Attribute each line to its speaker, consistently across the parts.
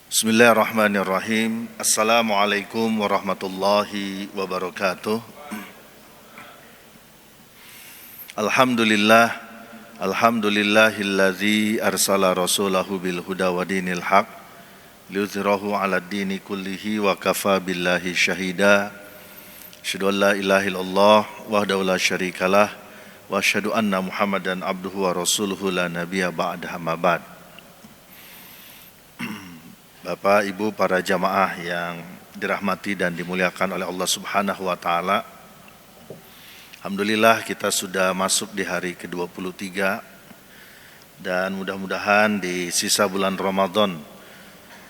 Speaker 1: Bismillahirrahmanirrahim. Assalamualaikum warahmatullahi wabarakatuh. Alhamdulillahilladzi arsala rasulahu bil huda wa dinil haq liyuzhirahu 'ala dini kullihi wa kafa billahi syahida. Asyhadu an la ilaha illallah wahdahu la syarikalah wa asyhadu anna Muhammadan abduhu wa rasuluhu la nabiyya ba'dahu amma ba'd. Bapak, Ibu, para jamaah yang dirahmati dan dimuliakan oleh Allah Subhanahu wa taala. Alhamdulillah kita sudah masuk di hari ke-23 dan mudah-mudahan di sisa bulan Ramadan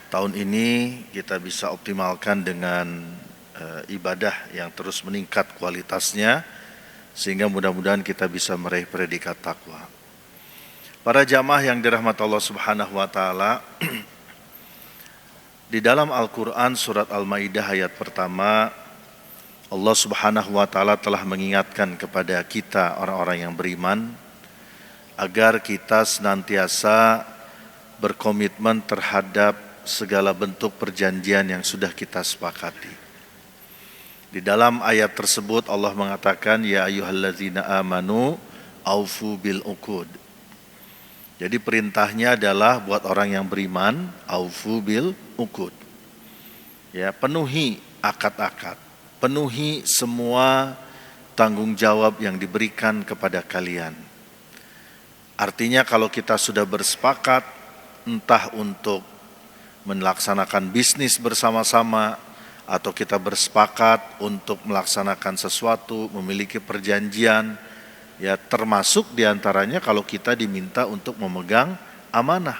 Speaker 1: tahun ini kita bisa optimalkan dengan ibadah yang terus meningkat kualitasnya sehingga mudah-mudahan kita bisa meraih predikat takwa. Para jamaah yang dirahmati Allah Subhanahu wa taala, di dalam Al-Quran surat Al-Maidah ayat pertama, Allah Subhanahu wa ta'ala telah mengingatkan kepada kita orang-orang yang beriman agar kita senantiasa berkomitmen terhadap segala bentuk perjanjian yang sudah kita sepakati. Di dalam ayat tersebut Allah mengatakan, ya ayyuhalladzina amanu aufu bil uqud. Jadi perintahnya adalah buat orang yang beriman, aufu bil uqud. Ya, penuhi akad-akad, penuhi semua tanggung jawab yang diberikan kepada kalian. Artinya kalau kita sudah bersepakat, entah untuk melaksanakan bisnis bersama-sama, atau kita bersepakat untuk melaksanakan sesuatu, memiliki perjanjian, ya termasuk diantaranya kalau kita diminta untuk memegang amanah.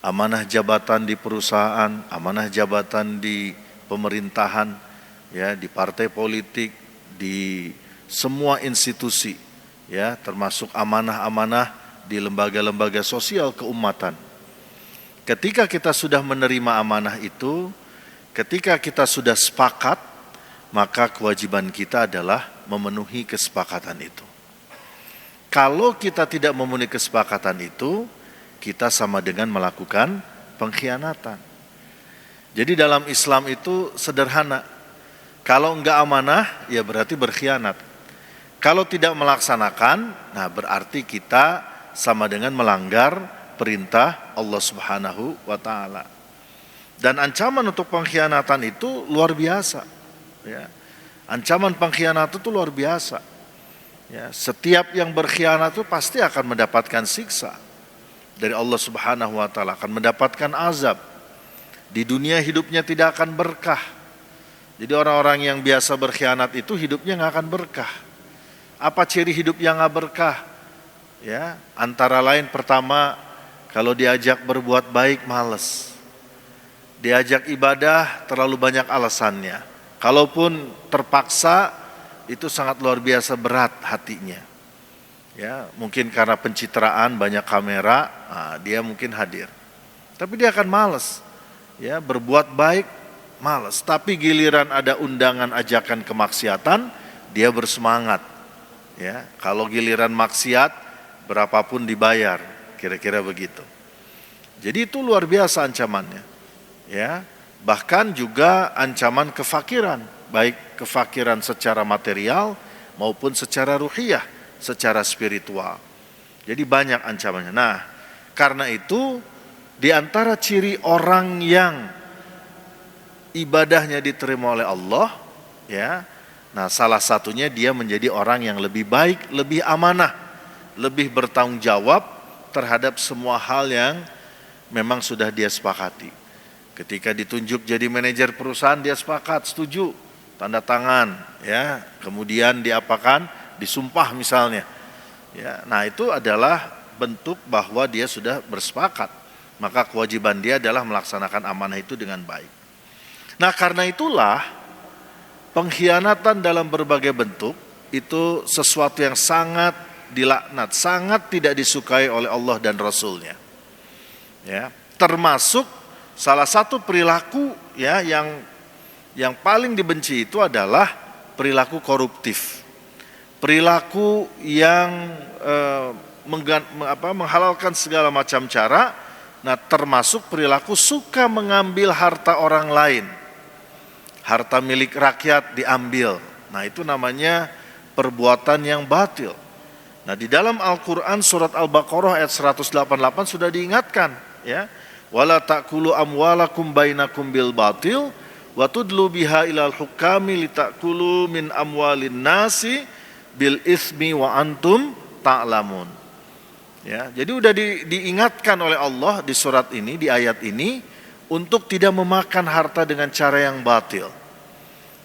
Speaker 1: Amanah jabatan di perusahaan, amanah jabatan di pemerintahan, ya di partai politik, di semua institusi, ya termasuk amanah-amanah di lembaga-lembaga sosial keumatan. Ketika kita sudah menerima amanah itu, ketika kita sudah sepakat, maka kewajiban kita adalah memenuhi kesepakatan itu. Kalau kita tidak memenuhi kesepakatan itu, kita sama dengan melakukan pengkhianatan. Jadi dalam Islam itu sederhana. Kalau enggak amanah, ya berarti berkhianat. Kalau tidak melaksanakan, nah berarti kita sama dengan melanggar perintah Allah Subhanahu wa taala. Dan ancaman untuk pengkhianatan itu luar biasa. Ya. Ancaman pengkhianatan itu luar biasa. Ya, setiap yang berkhianat itu pasti akan mendapatkan siksa dari Allah Subhanahu wa taala, akan mendapatkan azab. Di dunia hidupnya tidak akan berkah. Jadi orang-orang yang biasa berkhianat itu hidupnya nggak akan berkah. Apa ciri hidup yang nggak berkah? Ya, antara lain pertama, kalau diajak berbuat baik malas. Diajak ibadah terlalu banyak alasannya. Kalaupun terpaksa, itu sangat luar biasa berat hatinya. Ya, mungkin karena pencitraan banyak kamera, dia mungkin hadir. Tapi dia akan malas. Ya, berbuat baik malas. Tapi giliran ada undangan ajakan kemaksiatan, dia bersemangat. Ya, kalau giliran maksiat berapapun dibayar, kira-kira begitu. Jadi itu luar biasa ancamannya. Ya, bahkan juga ancaman kefakiran, baik kefakiran secara material maupun secara ruhiyah, secara spiritual. Jadi banyak ancamannya. Nah, karena itu di antara ciri orang yang ibadahnya diterima oleh Allah, ya. Nah, salah satunya dia menjadi orang yang lebih baik, lebih amanah, lebih bertanggung jawab terhadap semua hal yang memang sudah dia sepakati. Ketika ditunjuk jadi manajer perusahaan, dia sepakat, setuju, tanda tangan, ya. Kemudian diapakan? Disumpah misalnya. Ya, nah itu adalah bentuk bahwa dia sudah bersepakat. Maka kewajiban dia adalah melaksanakan amanah itu dengan baik. Nah, karena itulah pengkhianatan dalam berbagai bentuk itu sesuatu yang sangat dilaknat, sangat tidak disukai oleh Allah dan Rasul-Nya. Ya, termasuk salah satu perilaku, ya, yang paling dibenci itu adalah perilaku koruptif. Perilaku yang menghalalkan segala macam cara Nah, termasuk perilaku suka mengambil harta orang lain. Harta milik rakyat diambil. Nah, itu namanya perbuatan yang batil. Nah, di dalam Al-Qur'an surat Al-Baqarah ayat 188 sudah diingatkan, ya. Wala ta'kulu amwalakum bainakum bil batil wa tudlu biha ilal hukami litakulu min amwalin nasi bil ismi wa antum ta'lamun. Ya, jadi udah diingatkan oleh Allah di surat ini, di ayat ini, untuk tidak memakan harta dengan cara yang batil.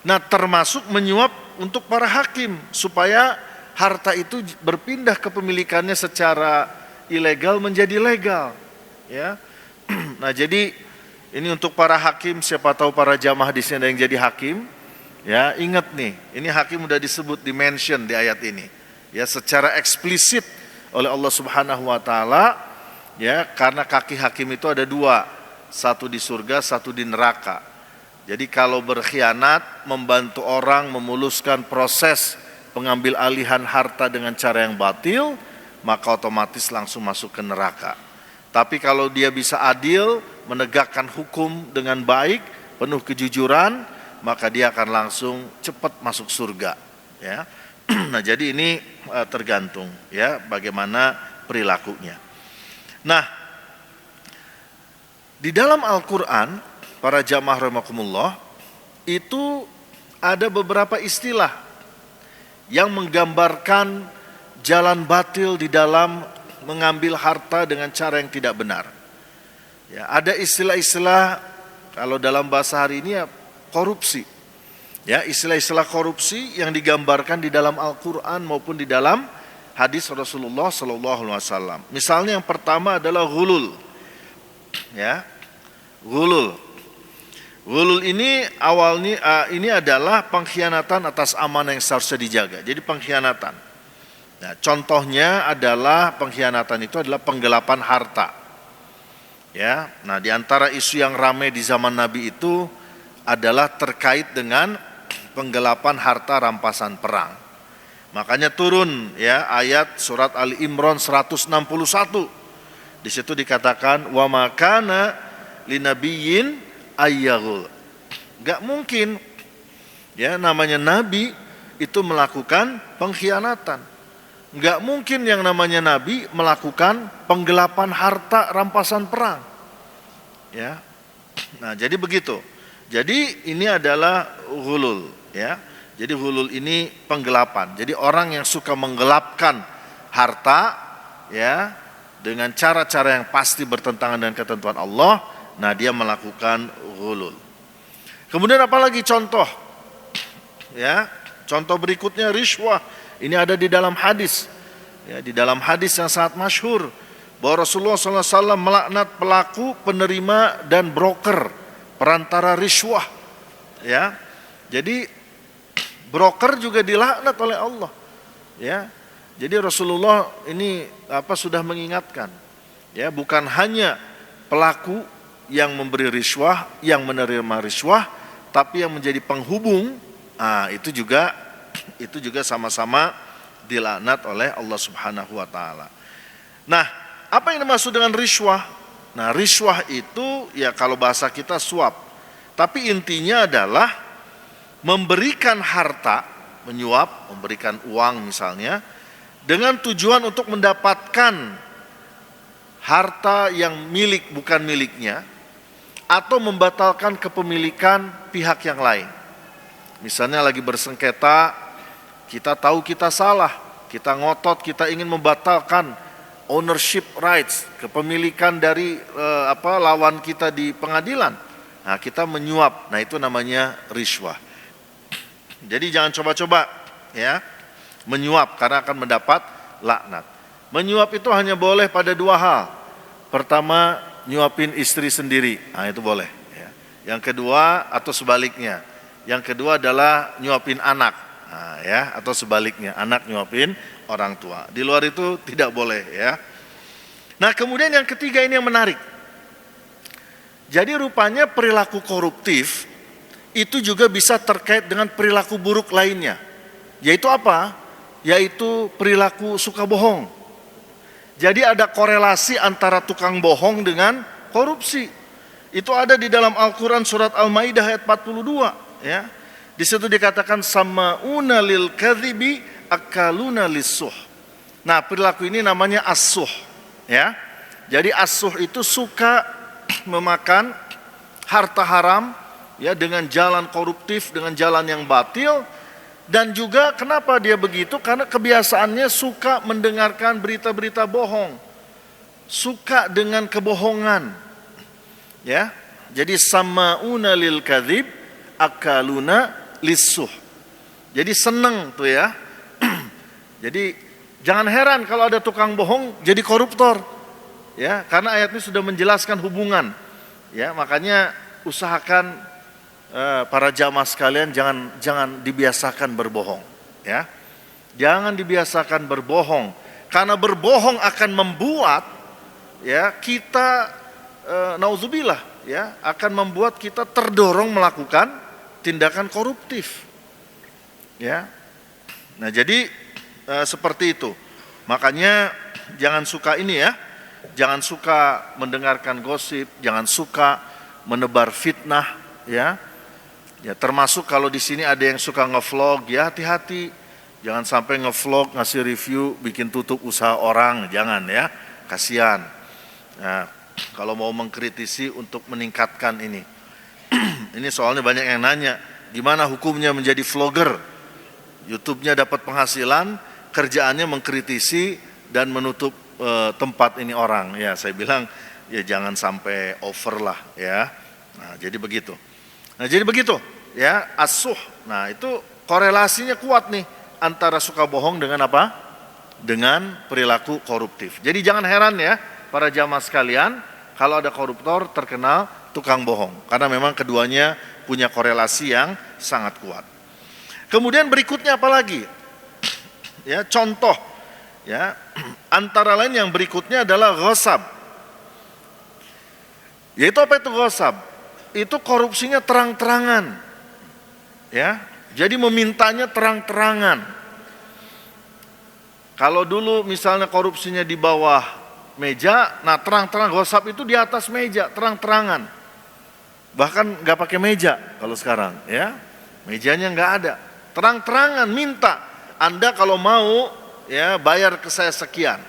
Speaker 1: Nah, termasuk menyuap untuk para hakim supaya harta itu berpindah kepemilikannya secara ilegal menjadi legal, ya. Nah, jadi ini untuk para hakim, siapa tahu para jamaah di sini ada yang jadi hakim, ya, ingat nih, ini hakim udah disebut, dimention di ayat ini, ya, secara eksplisit oleh Allah Subhanahu wa taala, ya, karena kaki hakim itu ada dua, satu di surga, satu di neraka. Jadi kalau berkhianat, membantu orang memuluskan proses pengambil alihan harta dengan cara yang batil, maka otomatis langsung masuk ke neraka. Tapi kalau dia bisa adil, menegakkan hukum dengan baik, penuh kejujuran, maka dia akan langsung cepat masuk surga, ya. Nah, jadi ini tergantung, ya, bagaimana perilakunya. Nah, di dalam Al-Qur'an, para jamaah rahimakumullah, itu ada beberapa istilah yang menggambarkan jalan batil di dalam mengambil harta dengan cara yang tidak benar. Ya, ada istilah-istilah, kalau dalam bahasa hari ini, ya, korupsi. Ya, istilah-istilah korupsi yang digambarkan di dalam Al-Qur'an maupun di dalam hadis Rasulullah SAW. Misalnya yang pertama adalah ghulul. Ya, ghulul. Ghulul ini awalnya ini adalah pengkhianatan atas amanah yang seharusnya dijaga. Jadi pengkhianatan. Nah, contohnya adalah pengkhianatan itu adalah penggelapan harta. Ya, nah, di antara isu yang ramai di zaman Nabi itu adalah terkait dengan penggelapan harta rampasan perang. Makanya turun, ya, ayat surat Ali Imran 161. Di situ dikatakan wa makana linabiyyin ayyaghul. Enggak mungkin, ya, namanya nabi itu melakukan pengkhianatan. Enggak mungkin yang namanya nabi melakukan penggelapan harta rampasan perang. Ya. Nah, jadi begitu. Jadi ini adalah ghulul, ya. Jadi ghulul ini penggelapan. Jadi orang yang suka menggelapkan harta, ya, dengan cara-cara yang pasti bertentangan dengan ketentuan Allah, nah dia melakukan ghulul. Kemudian apalagi contoh? Ya, contoh berikutnya rishwah. Ini ada di dalam hadis. Ya, di dalam hadis yang sangat masyhur bahwa Rasulullah SAW melaknat pelaku, penerima dan broker, perantara rishwah, ya. Jadi broker juga dilaknat oleh Allah, ya. Jadi Rasulullah ini sudah mengingatkan, ya, bukan hanya pelaku yang memberi rishwah, yang menerima rishwah, tapi yang menjadi penghubung, itu juga sama-sama dilaknat oleh Allah Subhanahu wa taala. Nah, apa yang dimaksud dengan rishwah? Nah, rishwah itu, ya, kalau bahasa kita suap. Tapi intinya adalah memberikan harta, menyuap, memberikan uang misalnya, dengan tujuan untuk mendapatkan harta yang milik bukan miliknya, atau membatalkan kepemilikan pihak yang lain. Misalnya lagi bersengketa, kita tahu kita salah, kita ngotot, kita ingin membatalkan ownership rights, kepemilikan dari lawan kita di pengadilan. Nah, kita menyuap. Nah, itu namanya rishwah. Jadi jangan coba-coba, ya, menyuap karena akan mendapat laknat. Menyuap itu hanya boleh pada dua hal. Pertama, nyuapin istri sendiri. Nah, itu boleh, ya. Yang kedua, atau sebaliknya. Yang kedua adalah nyuapin anak. Nah, ya, atau sebaliknya, anak nyuapin orang tua. Di luar itu tidak boleh, ya. Nah, kemudian yang ketiga ini yang menarik. Jadi rupanya perilaku koruptif itu juga bisa terkait dengan perilaku buruk lainnya. Yaitu apa? Yaitu perilaku suka bohong. Jadi ada korelasi antara tukang bohong dengan korupsi. Itu ada di dalam Al-Quran surat Al-Maidah ayat 42. Ya. Di situ dikatakan sama'una lil kadhibi akaluna lisuh. Nah, perilaku ini namanya as-suh. Ya. Jadi as-suh itu suka memakan harta haram ya dengan jalan koruptif, dengan jalan yang batil. Dan juga kenapa dia begitu? Karena kebiasaannya suka mendengarkan berita-berita bohong. Suka dengan kebohongan. Ya. Jadi sama'una lil kadzib akaluna lisuh. Jadi seneng tuh ya. Jadi jangan heran kalau ada tukang bohong jadi koruptor. Ya, karena ayat ini sudah menjelaskan hubungan. Ya, makanya usahakan para jamaah sekalian jangan dibiasakan berbohong, ya. Jangan dibiasakan berbohong karena berbohong akan membuat ya kita nauzubillah ya akan membuat kita terdorong melakukan tindakan koruptif. Ya. Nah, jadi seperti itu. Makanya jangan suka ini ya. Jangan suka mendengarkan gosip, jangan suka menebar fitnah, ya. Ya, termasuk kalau di sini ada yang suka ngevlog, ya hati-hati. Jangan sampai ngevlog, ngasih review, bikin tutup usaha orang, jangan ya. Kasihan. Nah, kalau mau mengkritisi untuk meningkatkan ini. Ini soalnya banyak yang nanya, gimana hukumnya menjadi vlogger? YouTube-nya dapat penghasilan, kerjaannya mengkritisi dan menutup tempat ini orang. Ya, saya bilang ya jangan sampai over lah ya. Nah, jadi begitu. Ya, as-suh. Nah, itu korelasinya kuat nih antara suka bohong dengan apa? Dengan perilaku koruptif. Jadi jangan heran ya para jamaah sekalian kalau ada koruptor terkenal tukang bohong, karena memang keduanya punya korelasi yang sangat kuat. Kemudian berikutnya apa lagi? Ya, contoh ya, antara lain yang berikutnya adalah ghasab. Yaitu apa itu ghasab? Itu korupsinya terang-terangan. Ya, jadi memintanya terang-terangan. Kalau dulu misalnya korupsinya di bawah meja, nah terang-terang, ghasab itu di atas meja, terang-terangan. Bahkan nggak pakai meja kalau sekarang, ya, mejanya nggak ada, terang-terangan minta. Anda kalau mau ya bayar ke saya sekian.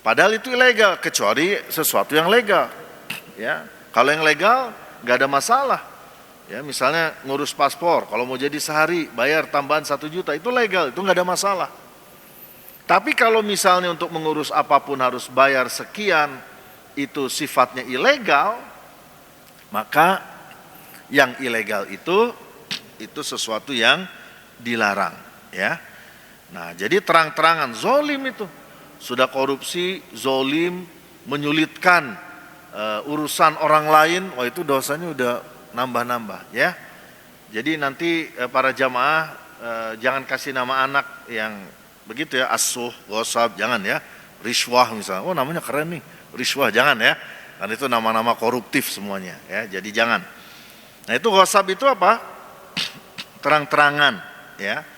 Speaker 1: Padahal itu ilegal kecuali sesuatu yang legal. Ya, kalau yang legal nggak ada masalah. Ya, misalnya ngurus paspor, kalau mau jadi sehari bayar tambahan 1 juta itu legal, itu nggak ada masalah. Tapi kalau misalnya untuk mengurus apapun harus bayar sekian, itu sifatnya ilegal, maka yang ilegal itu sesuatu yang dilarang. Ya. Nah, jadi terang-terangan zolim itu. Sudah korupsi, zolim, menyulitkan urusan orang lain, wah itu dosanya udah nambah-nambah ya. Jadi nanti para jamaah jangan kasih nama anak yang begitu ya, as-suh, ghasab, jangan ya. Rishwah misalnya, oh namanya keren nih, rishwah, jangan ya. Karena itu nama-nama koruptif semuanya ya, jadi jangan. Nah, itu ghasab itu apa? Terang-terangan ya.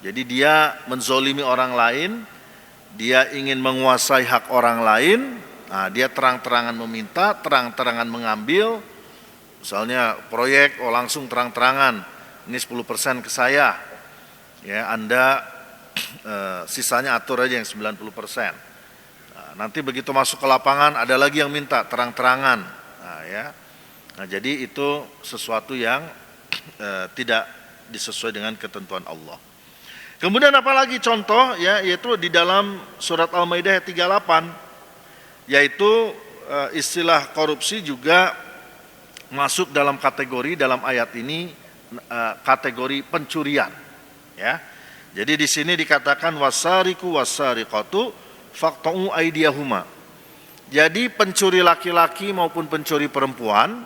Speaker 1: Jadi dia menzolimi orang lain, dia ingin menguasai hak orang lain, nah dia terang-terangan meminta, terang-terangan mengambil. Misalnya proyek, oh langsung terang-terangan, ini 10% ke saya, ya Anda sisanya atur aja yang 90%. Nah, nanti begitu masuk ke lapangan ada lagi yang minta terang-terangan, nah, ya. Nah, jadi itu sesuatu yang tidak disesuai dengan ketentuan Allah. Kemudian apalagi contoh ya, yaitu di dalam surat Al-Maidah ayat 38, yaitu istilah korupsi juga masuk dalam kategori dalam ayat ini kategori pencurian ya. Jadi di sini dikatakan wasariku wasariqatu faqta'u aydiyahuma. Jadi pencuri laki-laki maupun pencuri perempuan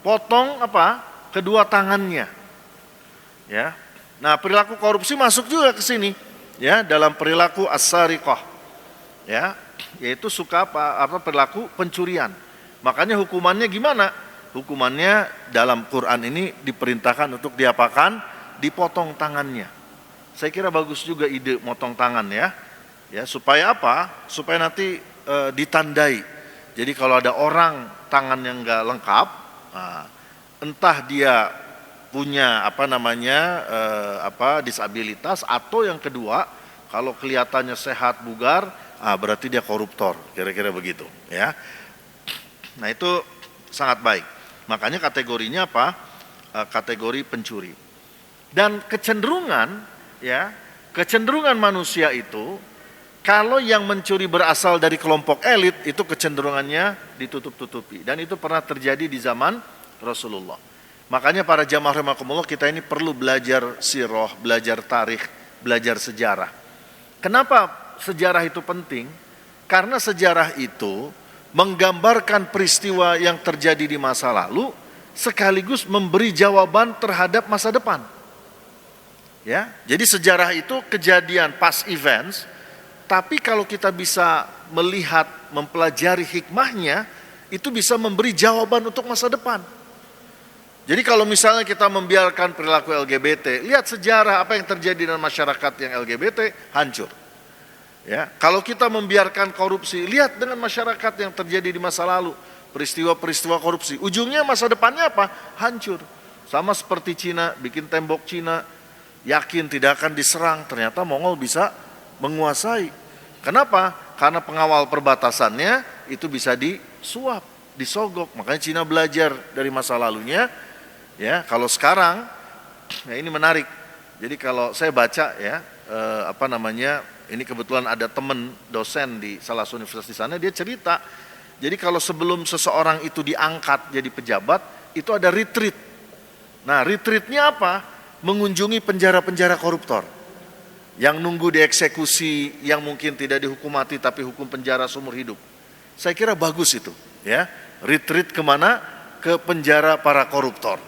Speaker 1: potong apa? Kedua tangannya. Ya. Nah, perilaku korupsi masuk juga ke sini ya, dalam perilaku as-sariqah. Ya, yaitu suka apa perilaku pencurian. Makanya hukumannya gimana? Hukumannya dalam Quran ini diperintahkan untuk diapakan? Dipotong tangannya. Saya kira bagus juga ide motong tangan ya. Ya, supaya apa? Supaya nanti ditandai. Jadi kalau ada orang tangan yang nggak lengkap, nah, entah dia punya disabilitas, atau yang kedua kalau kelihatannya sehat bugar, berarti dia koruptor, kira-kira begitu, ya. Nah itu sangat baik. Makanya kategorinya apa? Kategori pencuri. Dan kecenderungan manusia itu, kalau yang mencuri berasal dari kelompok elit, itu kecenderungannya ditutup-tutupi. Dan itu pernah terjadi di zaman Rasulullah. Makanya para jamaah rahimakumullah, kita ini perlu belajar sirah, belajar tarikh, belajar sejarah. Kenapa sejarah itu penting? Karena sejarah itu menggambarkan peristiwa yang terjadi di masa lalu, sekaligus memberi jawaban terhadap masa depan. Ya, jadi sejarah itu kejadian past events. Tapi kalau kita bisa melihat, mempelajari hikmahnya, itu bisa memberi jawaban untuk masa depan. Jadi kalau misalnya kita membiarkan perilaku LGBT, lihat sejarah apa yang terjadi dengan masyarakat yang LGBT, hancur. Ya, kalau kita membiarkan korupsi, lihat dengan masyarakat yang terjadi di masa lalu, peristiwa-peristiwa korupsi, ujungnya masa depannya apa? Hancur. Sama seperti Cina, bikin tembok Cina, yakin tidak akan diserang, ternyata Mongol bisa menguasai. Kenapa? Karena pengawal perbatasannya itu bisa disuap, disogok. Makanya Cina belajar dari masa lalunya. Ya, kalau sekarang, ya ini menarik. Jadi kalau saya baca ini kebetulan ada teman dosen di salah satu universitas di sana, dia cerita. Jadi kalau sebelum seseorang itu diangkat jadi pejabat, itu ada retreat. Nah, retreatnya apa? Mengunjungi penjara-penjara koruptor yang nunggu dieksekusi, yang mungkin tidak dihukum mati tapi hukum penjara seumur hidup. Saya kira bagus itu, ya. Retreat kemana? Ke penjara para koruptor.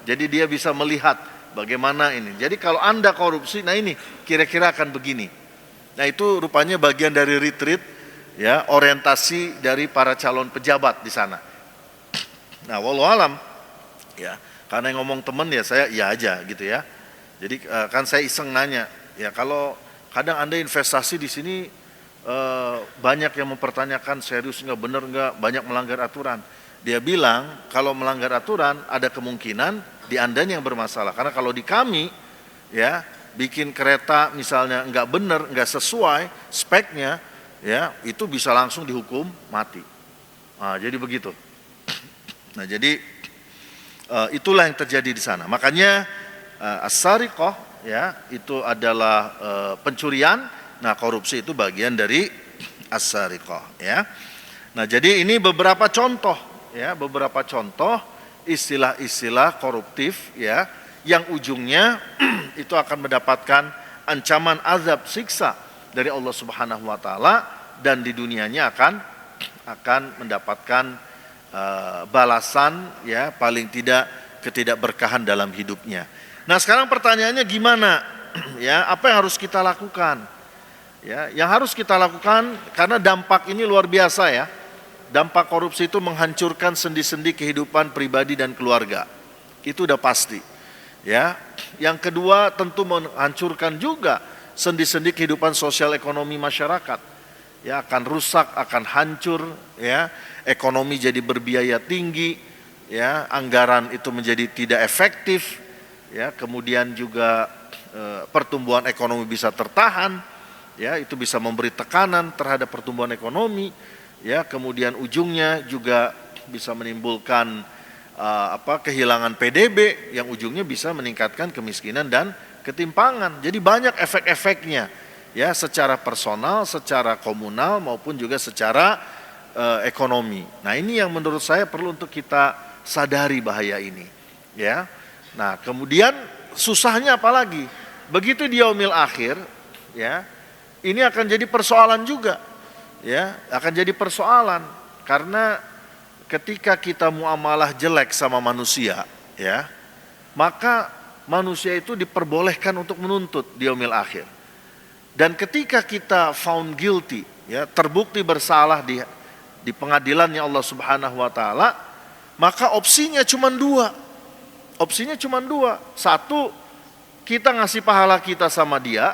Speaker 1: Jadi dia bisa melihat bagaimana ini. Jadi kalau Anda korupsi, nah ini kira-kira akan begini. Nah itu rupanya bagian dari retreat, ya, orientasi dari para calon pejabat di sana. Nah wallahu alam, ya, karena yang ngomong temen ya saya iya aja gitu ya. Jadi kan saya iseng nanya, ya kalau kadang Anda investasi di sini banyak yang mempertanyakan serius nggak, bener nggak, banyak melanggar aturan. Dia bilang kalau melanggar aturan ada kemungkinan di Andanya yang bermasalah. Karena kalau di kami, ya, bikin kereta misalnya nggak bener, nggak sesuai speknya, ya, itu bisa langsung dihukum mati. Nah, jadi begitu. Nah jadi itulah yang terjadi di sana. Makanya as-sariqah, ya, itu adalah pencurian. Nah korupsi itu bagian dari as-sariqah, ya. Nah jadi ini beberapa contoh, ya, beberapa contoh istilah-istilah koruptif, ya, yang ujungnya itu akan mendapatkan ancaman azab siksa dari Allah Subhanahu wa taala, dan di dunianya akan mendapatkan balasan, ya, paling tidak ketidakberkahan dalam hidupnya. Nah, sekarang pertanyaannya gimana? Ya, apa yang harus kita lakukan? Ya, yang harus kita lakukan, karena dampak ini luar biasa, ya. Dampak korupsi itu menghancurkan sendi-sendi kehidupan pribadi dan keluarga. Itu udah pasti. Ya. Yang kedua tentu menghancurkan juga sendi-sendi kehidupan sosial ekonomi masyarakat. Ya, akan rusak, akan hancur, ya. Ekonomi jadi berbiaya tinggi, ya, anggaran itu menjadi tidak efektif, ya. Kemudian juga pertumbuhan ekonomi bisa tertahan, ya, itu bisa memberi tekanan terhadap pertumbuhan ekonomi. Ya, kemudian ujungnya juga bisa menimbulkan kehilangan PDB yang ujungnya bisa meningkatkan kemiskinan dan ketimpangan. Jadi banyak efek-efeknya, ya, secara personal, secara komunal maupun juga secara ekonomi. Nah, ini yang menurut saya perlu untuk kita sadari bahaya ini, ya. Nah, kemudian susahnya apalagi? Begitu di yaumil akhir, ya, ini akan jadi persoalan juga. Ya, akan jadi persoalan karena ketika kita muamalah jelek sama manusia, ya, maka manusia itu diperbolehkan untuk menuntut di yaumil akhir. Dan ketika kita found guilty, ya, terbukti bersalah di pengadilannya Allah Subhanahu wa taala, maka opsinya cuma dua. Opsinya cuma dua. Satu, kita ngasih pahala kita sama dia,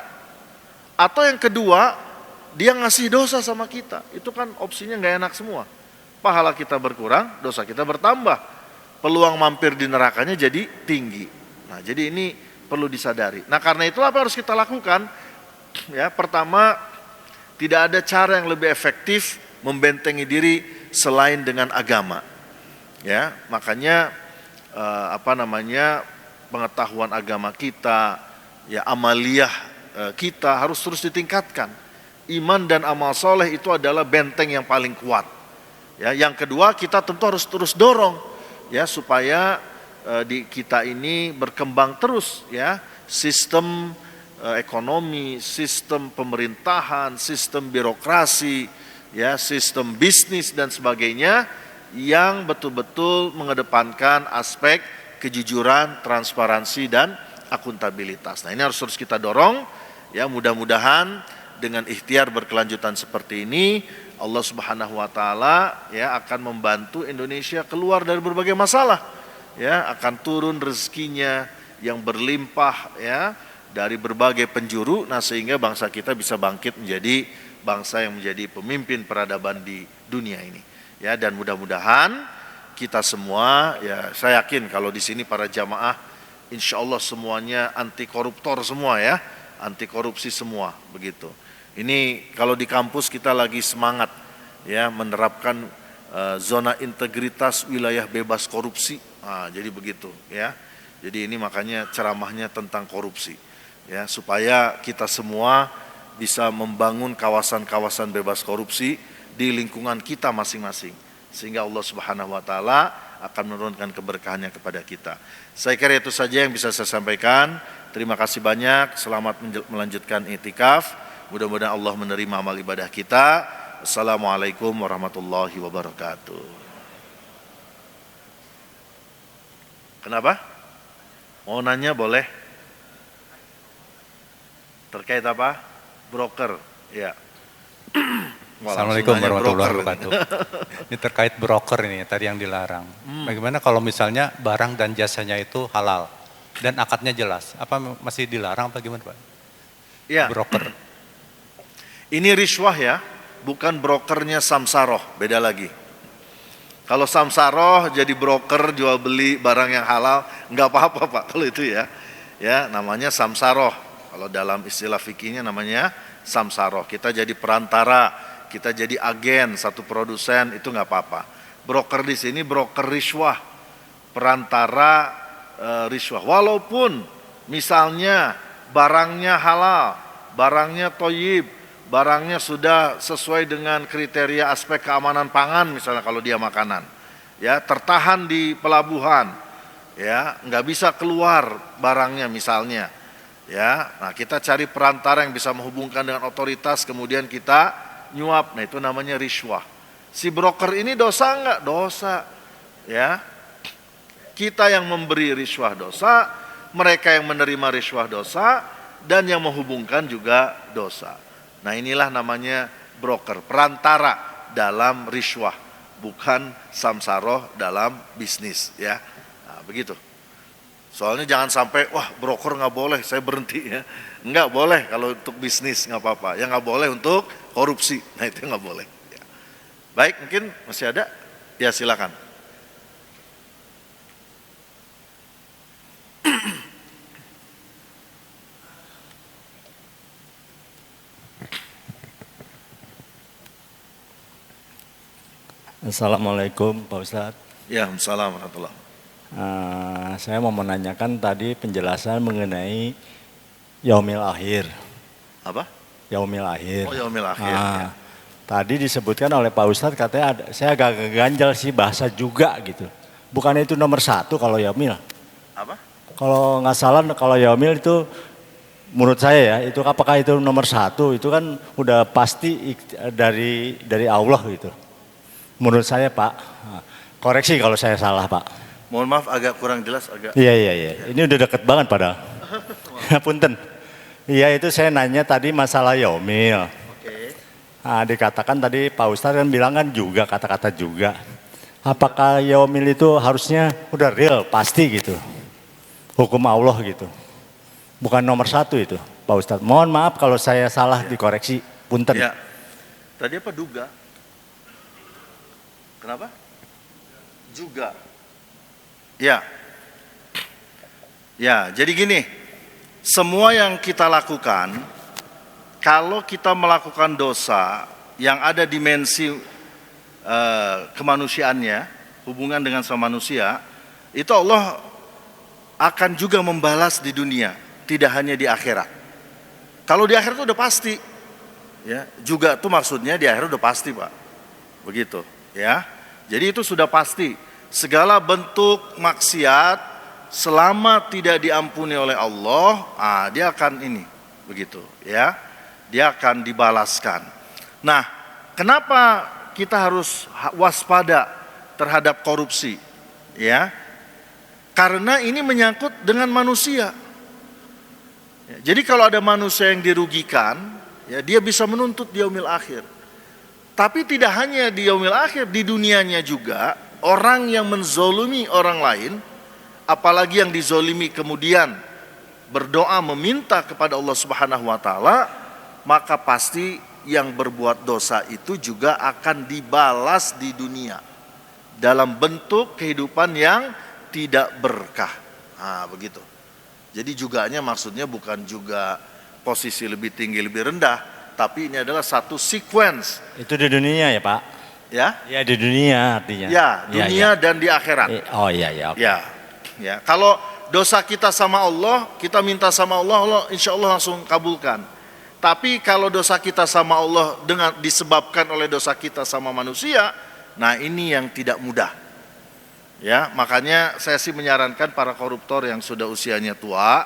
Speaker 1: atau yang kedua, dia ngasih dosa sama kita. Itu kan opsinya nggak enak semua. Pahala kita berkurang, dosa kita bertambah. Peluang mampir di nerakanya jadi tinggi. Nah, jadi ini perlu disadari. Nah, karena itu apa yang harus kita lakukan? Ya, pertama, tidak ada cara yang lebih efektif membentengi diri selain dengan agama. Ya, makanya pengetahuan agama kita, ya amaliyah kita harus terus ditingkatkan. Iman dan amal soleh itu adalah benteng yang paling kuat. Ya, yang kedua kita tentu harus terus dorong ya supaya di kita ini berkembang terus ya sistem ekonomi, sistem pemerintahan, sistem birokrasi, ya sistem bisnis dan sebagainya yang betul-betul mengedepankan aspek kejujuran, transparansi dan akuntabilitas. Nah, ini harus terus kita dorong ya, mudah-mudahan dengan ikhtiar berkelanjutan seperti ini Allah Subhanahu wa taala ya akan membantu Indonesia keluar dari berbagai masalah. Ya, akan turun rezekinya yang berlimpah ya dari berbagai penjuru, nah sehingga bangsa kita bisa bangkit menjadi bangsa yang menjadi pemimpin peradaban di dunia ini. Ya, dan mudah-mudahan kita semua ya, saya yakin kalau di sini para jamaah insya Allah semuanya anti koruptor semua ya, anti korupsi semua begitu. Ini kalau di kampus kita lagi semangat ya menerapkan zona integritas wilayah bebas korupsi. Nah, jadi begitu ya. Jadi ini makanya ceramahnya tentang korupsi ya, supaya kita semua bisa membangun kawasan-kawasan bebas korupsi di lingkungan kita masing-masing, sehingga Allah Subhanahu wa taala akan menurunkan keberkahannya kepada kita. Saya kira itu saja yang bisa saya sampaikan. Terima kasih banyak. Selamat melanjutkan iktikaf. Mudah-mudahan Allah menerima amal ibadah kita. Assalamualaikum warahmatullahi wabarakatuh. Kenapa? Mau nanya boleh? Terkait apa? Broker. Ya.
Speaker 2: Assalamualaikum warahmatullahi wabarakatuh. Ini terkait broker ini tadi yang dilarang. Bagaimana kalau misalnya barang dan jasanya itu halal dan akadnya jelas, apa masih dilarang apa gimana Pak?
Speaker 1: Ya.
Speaker 2: Broker.
Speaker 1: Ini riswah ya, bukan brokernya samsaroh, beda lagi. Kalau samsaroh jadi broker jual beli barang yang halal, nggak apa-apa Pak kalau itu ya. Ya, namanya samsaroh. Kalau dalam istilah fikihnya namanya samsaroh. Kita jadi perantara, kita jadi agen satu produsen, itu nggak apa-apa. Broker di sini broker riswah, perantara riswah. Walaupun misalnya barangnya halal, barangnya toyib, barangnya sudah sesuai dengan kriteria aspek keamanan pangan, misalnya kalau dia makanan, ya tertahan di pelabuhan, ya nggak bisa keluar barangnya misalnya, ya. Nah kita cari perantara yang bisa menghubungkan dengan otoritas, kemudian kita nyuap, nah itu namanya riswah. Si broker ini dosa nggak? Dosa, ya. Kita yang memberi riswah dosa, mereka yang menerima riswah dosa, dan yang menghubungkan juga dosa. Nah inilah namanya broker, perantara dalam riswah, bukan samsaroh dalam bisnis ya. Nah, begitu. Soalnya jangan sampai, wah broker nggak boleh, saya berhenti ya. Nggak boleh kalau untuk bisnis nggak apa-apa, yang nggak boleh untuk korupsi, nah itu nggak boleh. Ya. Baik, mungkin masih ada? Ya silakan.
Speaker 3: Assalamualaikum Pak Ustadz.
Speaker 1: Ya, assalamualaikum warahmatullahi.
Speaker 3: Saya mau menanyakan tadi penjelasan mengenai yaumil akhir.
Speaker 1: Apa?
Speaker 3: Yaumil akhir.
Speaker 1: Oh, yaumil akhir. Ya.
Speaker 3: Tadi disebutkan oleh Pak Ustadz katanya saya agak ganjal sih bahasa juga gitu. Bukannya itu nomor 1 kalau yaumil?
Speaker 1: Apa?
Speaker 3: Kalau nggak salah kalau yaumil itu menurut saya ya itu apakah itu nomor 1 itu kan udah pasti dari Allah gitu. Menurut saya Pak, koreksi kalau saya salah Pak.
Speaker 1: Mohon maaf agak kurang jelas agak.
Speaker 3: Iya. Ini udah deket banget padahal. Punten. Iya itu saya nanya tadi masalah yaumil.
Speaker 1: Oke.
Speaker 3: Nah, dikatakan tadi Pak Ustadz kan bilang kan juga kata-kata juga. Apakah yaumil itu harusnya udah real pasti gitu. Hukum Allah gitu. Bukan nomor 1 itu Pak Ustadz. Mohon maaf kalau saya salah dikoreksi. Punten.
Speaker 1: Ya. Tadi apa duga? Kenapa? Juga. Ya. Ya, jadi gini. Semua yang kita lakukan, kalau kita melakukan dosa yang ada dimensi kemanusiaannya, hubungan dengan sama manusia, itu Allah akan juga membalas di dunia, tidak hanya di akhirat. Kalau di akhirat itu udah pasti, ya, juga tuh maksudnya di akhirat udah pasti, Pak. Begitu, ya. Jadi itu sudah pasti. Segala bentuk maksiat selama tidak diampuni oleh Allah, dia akan ini, begitu, ya. Dia akan dibalaskan. Nah, kenapa kita harus waspada terhadap korupsi? Ya, karena ini menyangkut dengan manusia. Ya, jadi kalau ada manusia yang dirugikan, ya dia bisa menuntut di yaumil akhir. Tapi tidak hanya di yaumil akhir, di dunianya juga orang yang menzolimi orang lain, apalagi yang dizolimi kemudian berdoa meminta kepada Allah Subhanahu wa taala, maka pasti yang berbuat dosa itu juga akan dibalas di dunia dalam bentuk kehidupan yang tidak berkah. Begitu. Jadi juganya maksudnya bukan juga posisi lebih tinggi lebih rendah, tapi ini adalah satu sequence.
Speaker 3: Itu di dunia ya Pak?
Speaker 1: Ya?
Speaker 3: Ya di dunia artinya.
Speaker 1: Ya, dunia dan di akhirat.
Speaker 3: Oh iya ya. Okay.
Speaker 1: Ya. Kalau dosa kita sama Allah, kita minta sama Allah, Allah insya Allah langsung kabulkan. Tapi kalau dosa kita sama Allah dengan disebabkan oleh dosa kita sama manusia, nah ini yang tidak mudah. Ya, makanya saya sih menyarankan para koruptor yang sudah usianya tua,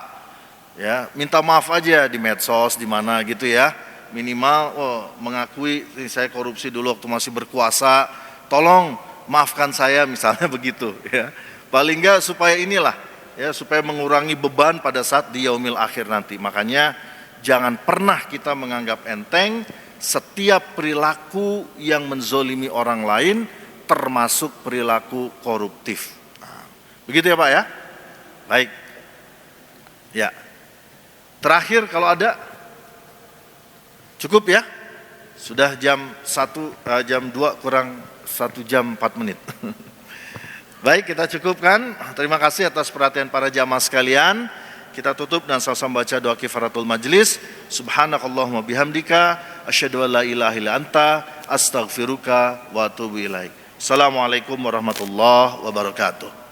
Speaker 1: ya, minta maaf aja di medsos di mana gitu ya. Minimal mengakui saya korupsi dulu waktu masih berkuasa, tolong maafkan saya misalnya begitu ya. Paling enggak supaya inilah ya, supaya mengurangi beban pada saat di yaumil akhir nanti. Makanya jangan pernah kita menganggap enteng setiap perilaku yang menzolimi orang lain, termasuk perilaku koruptif. Begitu ya Pak ya? Baik. Ya. Terakhir kalau ada, cukup ya? Sudah jam 2 kurang 1 jam 4 menit. Baik, kita cukupkan. Terima kasih atas perhatian para jamaah sekalian. Kita tutup dan sama-sama baca doa kifaratul majlis. Subhanakallahumma bihamdika asyhadu an la ilaha illa anta astaghfiruka wa atubu ilaik. Assalamualaikum warahmatullahi wabarakatuh.